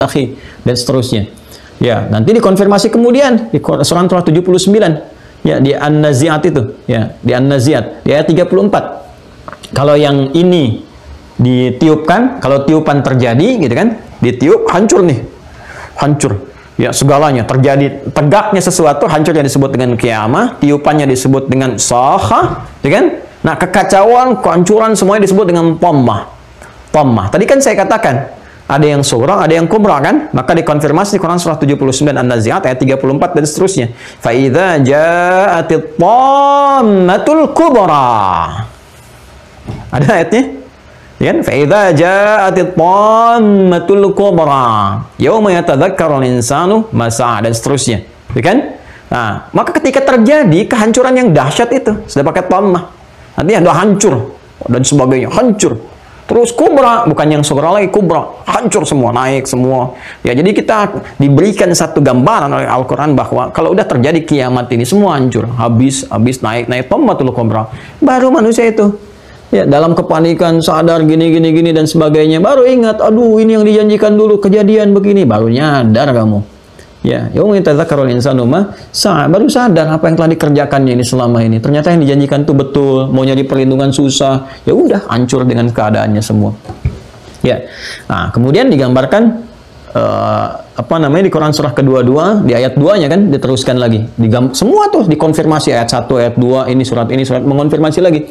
akhi, dan seterusnya. Ya, nanti dikonfirmasi kemudian di surah 79, ya, di An-Nazi'at itu, ya, di An-Nazi'at, di ayat 34. Kalau yang ini ditiupkan, kalau tiupan terjadi, gitu kan, ditiup, hancur nih, hancur. Ya, segalanya terjadi, tegaknya sesuatu, hancurnya disebut dengan kiamah, tiupannya disebut dengan sahah, ya kan? Nah, kekacauan, kehancuran semuanya disebut dengan tammah. Tammah. Tadi kan saya katakan, ada yang surah, ada yang kubra kan? Maka dikonfirmasi di Quran surah 79 An-Nazi'at ayat 34 dan seterusnya. Fa idza ja'atit tammatul kubra. Ada ayatnya? Ya, fa idza ja'atit tammatul kubra. Yauma yatadzakkarul insanu ma sa'a dan seterusnya. Ya kan? Nah, maka ketika terjadi kehancuran yang dahsyat itu, sudah pakai tammah. Nanti ada hancur dan sebagainya, hancur. Terus kubra, bukan yang sugra lagi, kubra, hancur semua, naik semua. Ya, jadi kita diberikan satu gambaran oleh Al-Quran bahwa kalau udah terjadi kiamat ini, semua hancur, habis, naik, tammatul kubra. Baru manusia itu, ya, dalam kepanikan, sadar gini dan sebagainya, baru ingat, aduh ini yang dijanjikan dulu, kejadian begini, baru nyadar kamu. Ya, yauma yatadzakkarul insanu ma sa'a, baru sadar apa yang telah dikerjakannya ini selama ini. Ternyata yang dijanjikan itu betul, mau nyari perlindungan susah. Ya udah, hancur dengan keadaannya semua. Ya. Nah, kemudian digambarkan apa namanya di Quran surah kedua-dua di ayat 2-nya kan diteruskan lagi. Semua tuh dikonfirmasi ayat 1, ayat 2, ini surat mengonfirmasi lagi.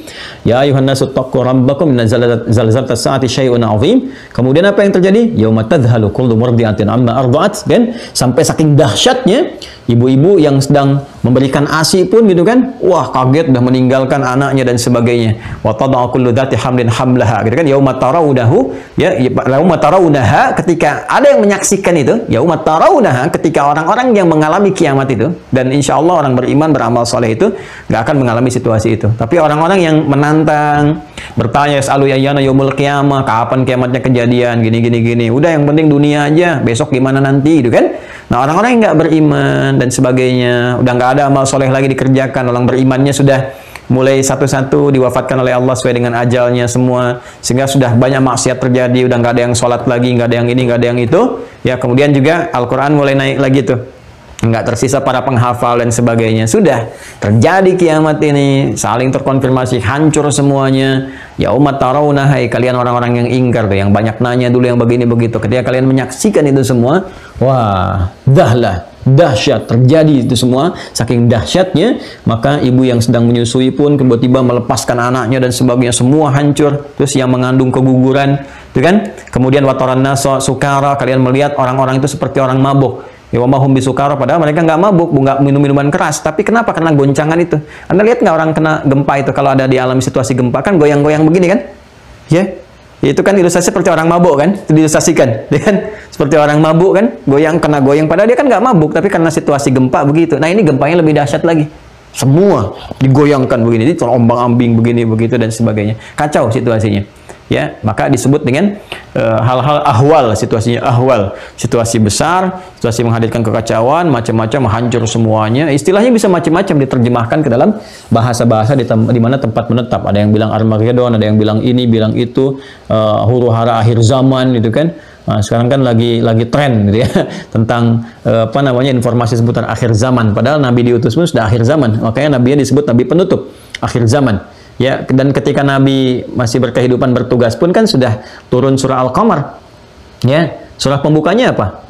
Ya ayuhan nasu taqu rabbakum inna zalzalatas saati syai'un 'azim. Kemudian apa yang terjadi? Yauma tadhalu kullu murdi'atin amma arda'at, kan? Sampai saking dahsyatnya ibu-ibu yang sedang memberikan ASI pun gitu kan, wah kaget udah meninggalkan anaknya dan sebagainya. Wa tada'u kullu dzati hamlin hamlaha, gitu kan, yauma tarawunahu, ya, yauma tarawunaha, ketika ada yang menyaksikan itu, yauma tarawunaha, ketika orang-orang yang mengalami kiamat itu, dan insya Allah orang beriman beramal soleh itu nggak akan mengalami situasi itu. Tapi orang-orang yang menantang, bertanya selalu ayyana yaumul qiyamah, kapan kiamatnya kejadian, gini, udah yang penting dunia aja, besok gimana nanti, gitu kan. Nah, orang-orang yang nggak beriman dan sebagainya, udah nggak ada amal soleh lagi dikerjakan, orang berimannya sudah mulai satu-satu diwafatkan oleh Allah sesuai dengan ajalnya semua, sehingga sudah banyak maksiat terjadi, udah nggak ada yang sholat lagi, nggak ada yang ini, nggak ada yang itu. Ya, kemudian juga Al-Quran mulai naik lagi tuh, nggak tersisa para penghafal dan sebagainya. Sudah terjadi kiamat ini, saling terkonfirmasi, hancur semuanya. Ya umat tarawunah, hai kalian orang-orang yang ingkar tuh, yang banyak nanya dulu yang begini begitu. Ketika kalian menyaksikan itu semua, wah, dahsyat terjadi itu semua. Saking dahsyatnya, maka ibu yang sedang menyusui pun tiba-tiba melepaskan anaknya dan sebagainya, semua hancur. Terus yang mengandung keguguran, itu kan? Kemudian wataran nasa sukara, kalian melihat orang-orang itu seperti orang mabuk. Ya wamahum bisukara, padahal mereka nggak mabuk, nggak minum minuman keras. Tapi kenapa? Karena goncangan itu. Anda lihat nggak orang kena gempa itu, kalau ada di alam situasi gempa kan goyang-goyang begini kan? Ya, itu kan ilustrasi seperti orang mabuk kan? Itu diilustrasikan, kan? Seperti orang mabuk kan? Kena goyang, padahal dia kan nggak mabuk, tapi karena situasi gempa begitu. Nah, ini gempanya lebih dahsyat lagi. Semua digoyangkan begini, terombang-ambing begini begitu dan sebagainya. Kacau situasinya. Ya, maka disebut dengan hal-hal ahwal, situasinya ahwal, situasi besar, situasi menghadirkan kekacauan, macam-macam, hancur semuanya. Istilahnya bisa macam-macam diterjemahkan ke dalam bahasa-bahasa di mana tempat menetap. Ada yang bilang Armageddon, ada yang bilang ini, bilang itu, huru-hara akhir zaman, gitu kan. Nah, sekarang kan lagi tren gitu ya tentang apa namanya informasi seputar akhir zaman. Padahal Nabi diutus pun sudah akhir zaman. Makanya Nabinya disebut Nabi penutup akhir zaman. Ya, dan ketika Nabi masih berkehidupan bertugas pun kan sudah turun surah Al-Qamar. Ya, surah pembukanya apa?